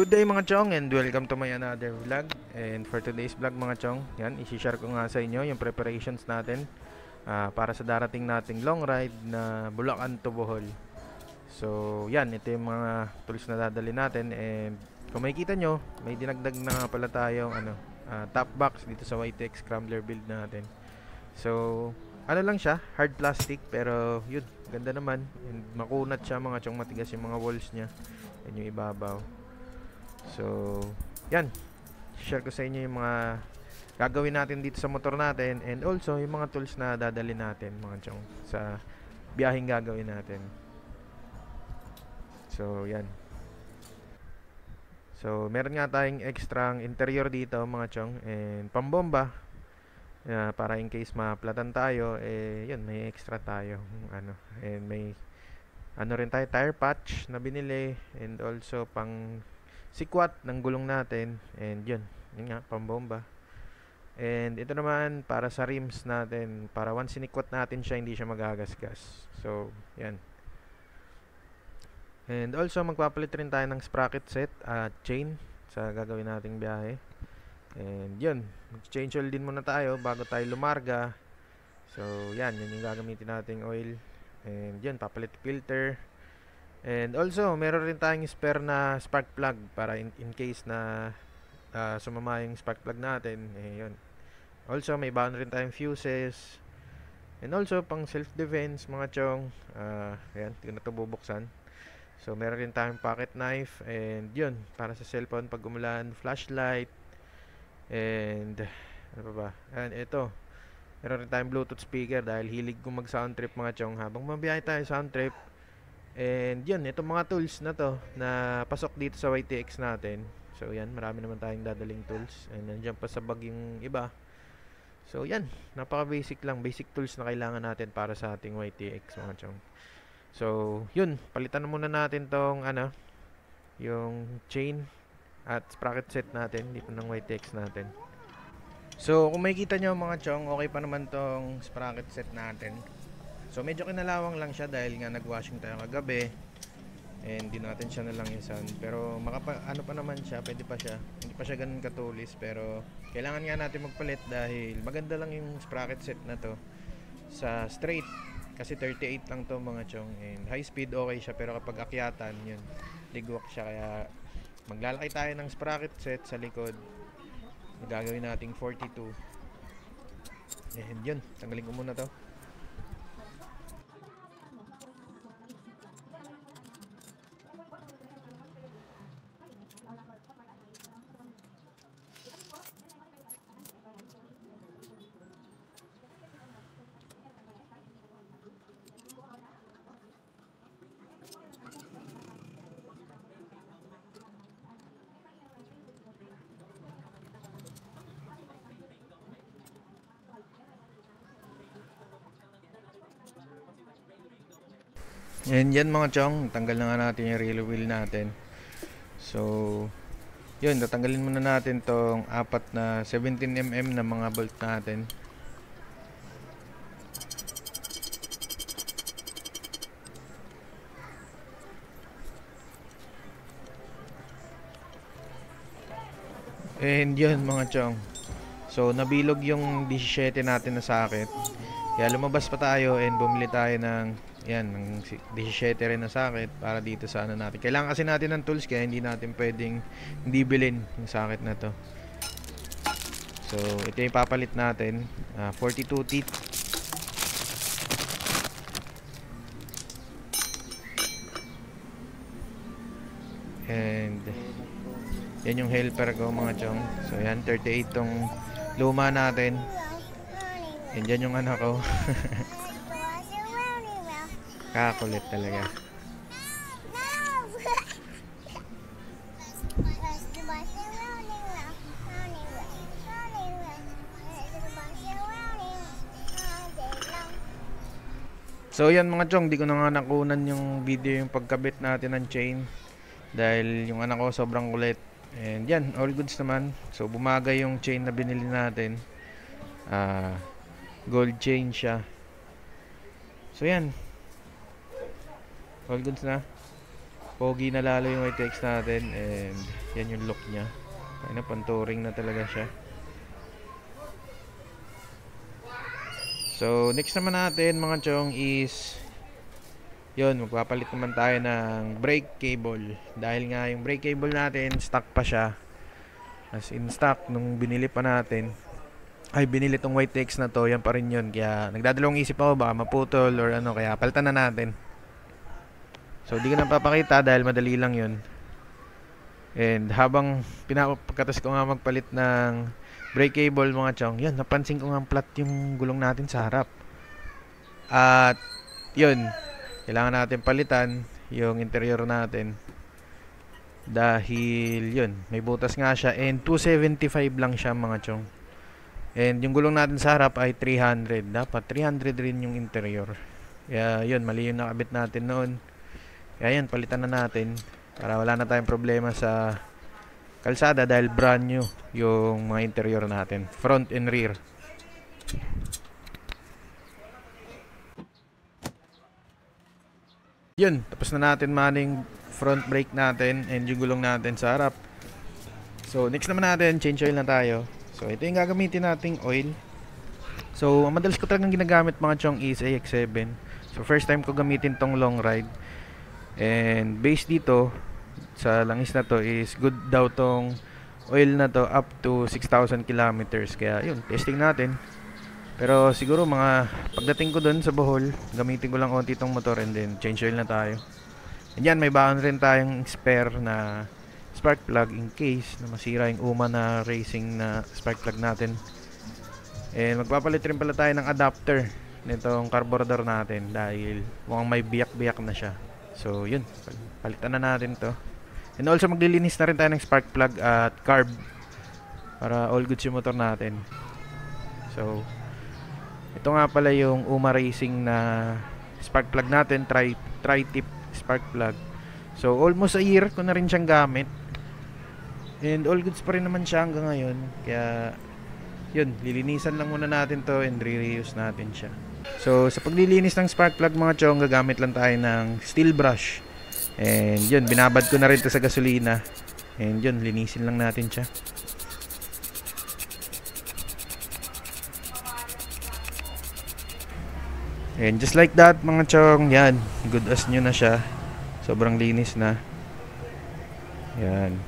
Good day mga chong and welcome to my another vlog. And for today's vlog mga chong, yan, isi-share ko nga sa inyo yung preparations natin para sa darating nating long ride na Bulacan to Bohol. So yan, ito yung mga tools na dadali natin. And kung makikita nyo, may dinagdag na nga pala tayong top box dito sa YTX Scrambler build natin. So ano lang siya, hard plastic, pero yun, ganda naman. And makunat siya mga chong, matigas yung mga walls nya. Yan yung ibabaw. So, yan. Share ko sa inyo yung mga gagawin natin dito sa motor natin, and also yung mga tools na dadali natin mga chong sa biyaheng gagawin natin. So, yan. So, meron nga tayong extra interior dito mga chong, and pambomba para in case maplatan tayo, yun, may extra tayo and may rin tayo, tire patch na binili, and also pang sikwat ng gulong natin, and yun nga, pambomba. And ito naman para sa rims natin, para once sinikwat natin siya, hindi siya magagasgas. So yan. And also magpapalit rin tayo ng sprocket set at chain sa gagawin nating biyahe. And yun, mag-change oil din muna tayo bago tayo lumarga. So yan yung gagamitin nating oil. And yun, papalit filter. And also, meron rin tayong spare na spark plug para in case na sumama yung spark plug natin. Yun. Also, may baon rin tayong fuses. And also, pang self-defense, mga chong. Ayan, hindi ko na ito bubuksan. So, meron rin tayong pocket knife. And yun, para sa cellphone pag umulan, flashlight. And, ano pa ba? Ayan, ito. Meron rin tayong Bluetooth speaker dahil hilig ko mag-sound trip, mga chong. Habang mabiyahe tayo sound trip. And yun, itong mga tools na to na pasok dito sa YTX natin. So yan, marami naman tayong dadaling tools. And nandiyan pa sa bag yung iba. So yan, napaka basic lang, basic tools na kailangan natin para sa ating YTX mga chong. So yun, palitan na muna natin tong yung chain at sprocket set natin dito ng YTX natin. So kung makikita nyo mga chong, okay pa naman tong sprocket set natin. So medyo kinalawang lang siya dahil nga nag-washing tayo kagabi, and di natin siya nalangisan. Pero ano pa naman siya, pwede pa siya. Hindi pa siya ganun katulis, pero kailangan nga natin magpalit dahil maganda lang yung sprocket set na to sa straight. Kasi 38 lang to mga chong, and high speed okay siya, pero kapag akyatan yun, ligwak siya. Kaya maglalaki tayo ng sprocket set sa likod. Gagawin nating 42. And yun, tanggalin ko muna to. And yan mga chong, tanggal na nga natin yung reel wheel natin. So yun, tatanggalin muna natin tong apat na 17mm na mga bolt natin. And yun mga chong, so nabilog yung 17 natin na sakit. Kaya lumabas pa tayo and bumili tayo ng yan, ng 17 rin na sakit para dito sa natin. Kailangan kasi natin ng tools, kaya hindi natin pwedeng hindi bilhin yung sakit na to. So ito yung papalit natin, 42 teeth. And yan yung helper ko mga chong. So yan, 38 tong luma natin. And yan yung anak ko. Kakulit talaga. So yan mga chong, di ko na nga nakunan yung video yung pagkabit natin ng chain dahil yung anak ko sobrang kulit. And yan, all goods naman. So bumagay yung chain na binili natin. Gold chain siya. So yan, all goods na. Pogi na lalo yung YTX natin, and Yan yung look niya. Kaya na pan-touring na talaga siya. So next naman natin mga chong is yun, magpapalit naman tayo ng brake cable. Dahil nga yung brake cable natin stock pa siya. As in stock nung binili pa natin. Ay, binili tong White X na to, yan pa rin yun. Kaya nagdadalawang isip ako baka maputol or ano, kaya palitan na natin. So di ko na papakita dahil madali lang yun. And habang pinapagkatas ko nga magpalit ng brake cable mga chong, yun, napansin ko nga flat yung gulong natin sa harap. At yun, kailangan natin palitan yung interior natin. Dahil yun, may butas nga siya. And 275 lang siya mga chong. And yung gulong natin sa harap ay 300. Dapat 300 rin yung interior. Kaya yun, mali yung nakabit natin noon. Kaya yan, palitan na natin. Para wala na tayong problema sa kalsada dahil brand new yung mga interior natin. Front and rear. Yun, tapos na natin maning front brake natin and yung gulong natin sa harap. So next naman natin, change oil na tayo. So ito yung gagamitin nating oil. So ang madalas ko talagang ginagamit mga chong is AX7. So first time ko gamitin tong long ride. And base dito sa langis na to is good daw tong oil na to up to 6,000 kilometers. Kaya yun, testing natin. Pero siguro mga pagdating ko doon sa Bohol, gamitin ko lang konti itong motor and then change oil na tayo. And yan, may baon rin tayong spare na spark plug in case na masira yung uma na racing na spark plug natin. And magpapalit rin pala tayo ng adapter nitong carburetor natin dahil mukhang may biyak-biyak na siya. So yun, palitan na natin to. And also maglilinis na rin tayo ng spark plug at carb para all goods yung motor natin. So ito nga pala yung Uma Racing na spark plug natin, tri-tip spark plug. So almost a year ko na rin siyang gamit. And all goods pa rin naman siya hanggang ngayon. Kaya yun, lilinisan lang muna natin to and re-reuse natin siya. So sa paglilinis ng spark plug mga chong, gagamit lang tayo ng steel brush. And yun, binabad ko na rin to sa gasolina. And yun, linisin lang natin siya. And just like that mga chong, yan, good as new na siya. Sobrang linis na. Yan.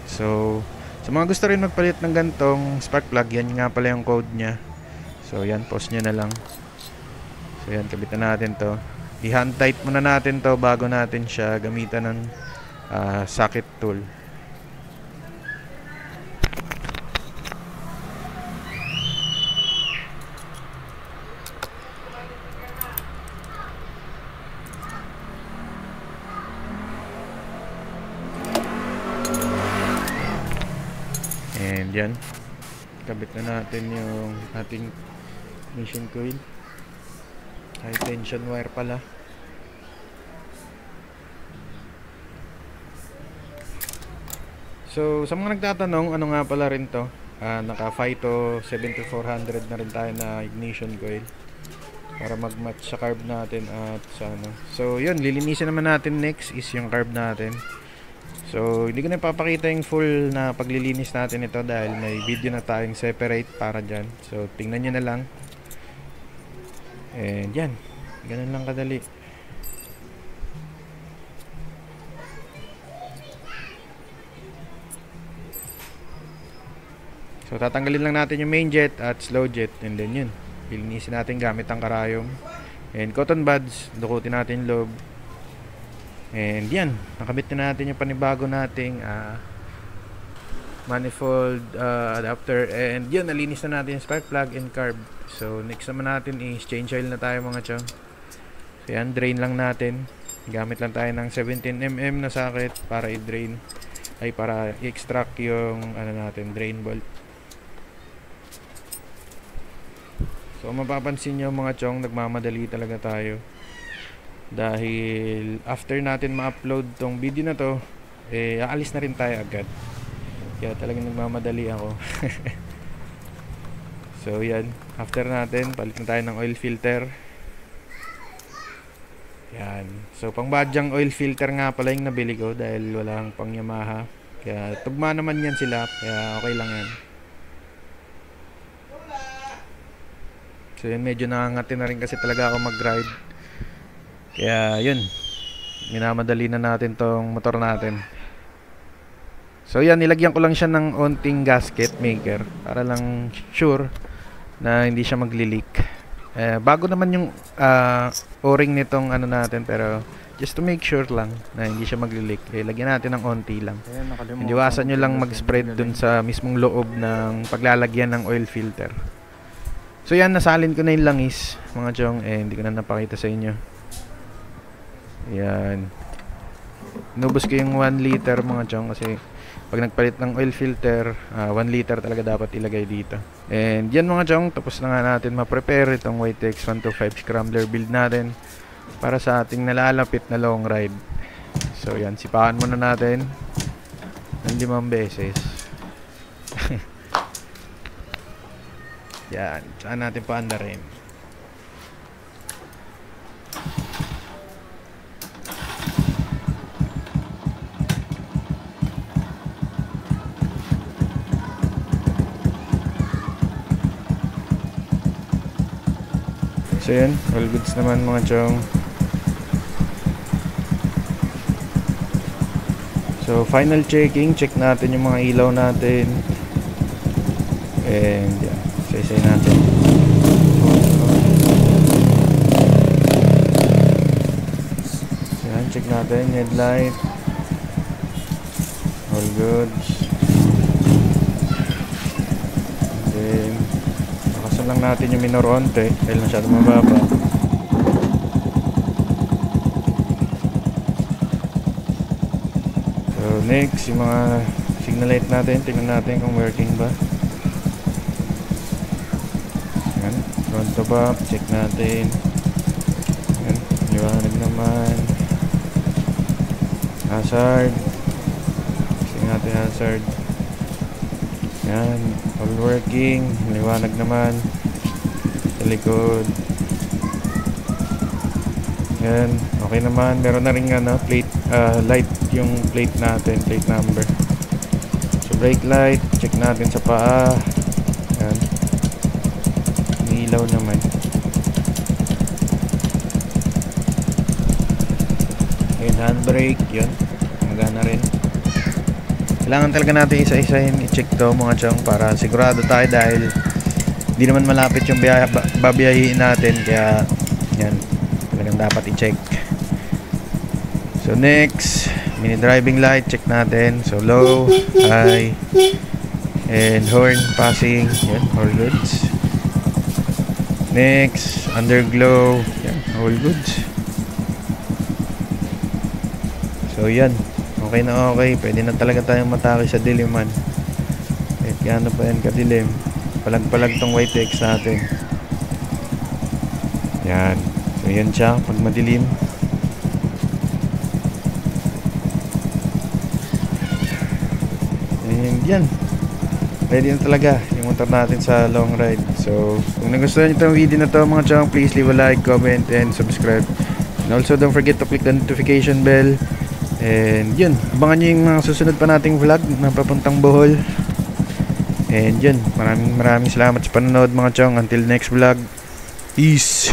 So sa mga gusto rin magpalit ng gantong spark plug, yan nga pala yung code nya. So yan, post nyo na lang. So yan, kabitan natin to. I-hand tight muna natin to bago natin siya gamitan ng socket tool. And yan, kabit na natin yung ating ignition coil. High tension wire pala. So sa mga nagtatanong, ano nga pala rin to, naka Phyto 7400 na rin tayo na ignition coil para mag-match sa carb natin at sa ano. So yun, lilinisin naman natin next is yung carb natin. So hindi ko na papakita yung full na paglilinis natin ito dahil may video na tayong separate para dyan. So tingnan nyo na lang. And yan, ganun lang kadali. So tatanggalin lang natin yung main jet at slow jet. And then yun, lilinisin natin gamit ang karayom and cotton buds. Dukutin natin loob. And yan, nakabit na natin yung panibago nating manifold adapter. And yun, nalinis na natin yung spark plug and carb. So next naman natin is change oil na tayo mga chong. So yan, drain lang natin. Gamit lang tayo ng 17mm na socket para i-drain, ay para i-extract yung ano natin, drain bolt. So mapapansin nyo mga chong, nagmamadali talaga tayo. Dahil after natin ma-upload tong video na to, aalis na rin tayo agad. Kaya talagang nagmamadali ako. So yan, after natin, palit na tayo ng oil filter. Yan. So pang badyang oil filter nga pala yung nabili ko dahil walang pang Yamaha. Kaya tugma naman yan sila, kaya okay lang yan. So yun, medyo nakangati na rin kasi talaga ako mag-ride. Kaya yun, minamadali na natin tong motor natin. So yan, nilagyan ko lang siya ng onting gasket maker para lang sure na hindi siya magli-leak. Bago naman yung o-ring nitong ano natin, pero just to make sure lang na hindi siya magli-leak, lagyan natin ng onti lang. Iwasan nyo lang mag-spread dun sa mismong loob ng paglalagyan ng oil filter. So yan, nasalin ko na yung langis mga chong, hindi ko na napakita sa inyo. Yan, inubos ko yung 1 liter mga chong, kasi pag nagpalit ng oil filter, 1 liter talaga dapat ilagay dito. And yan mga chong, tapos na nga natin ma-prepare itong YTX 125 scrambler build natin para sa ating nalalapit na long ride. So yan, sipakan muna natin ng 5 beses. Yan, saan natin paandarin. So yan, all goods naman mga chong. So final checking, check natin yung mga ilaw natin. And yan, isa-isay natin. So yan, check natin, headlight. All goods. And then nakasan lang natin yung minor onte dahil masyado mababa. So next, yung mga signal light natin, tingnan natin kung working ba. Yan, front to back, check natin. Yan, liwanag naman. Hazard, check natin hazard. Yan, all working, liwanag naman sa likod. Yan, okay naman. Meron na rin plate, light yung plate natin, plate number. So brake light, check natin sa paa. Yan, may ilaw naman. Yan, handbrake, yun, magana rin. Kailangan talaga natin isa-isahin i-check to mga chong para sigurado tayo, dahil di naman malapit yung babiyahiin natin, kaya yan, talagang dapat i-check. So next, mini driving light, check natin. So low, high, and horn passing, yan, all goods. Next, underglow, yan, all goods. So yan, okay na okay, pwede na talaga tayong matake sa diliman. Kahit gaano pa yan kadilim, palag-palag tong YTX natin. Yan, so yan siya pag madilim. And yan, ready na talaga yung motor natin sa long ride. So kung nagustuhan nyo itong video na to mga chong, please leave a like, comment, and subscribe. And also don't forget to click the notification bell. And yun, abangan nyo yung mga susunod pa nating vlog na papuntang Bohol. And yun, maraming salamat sa panonood mga chong. Until next vlog, peace.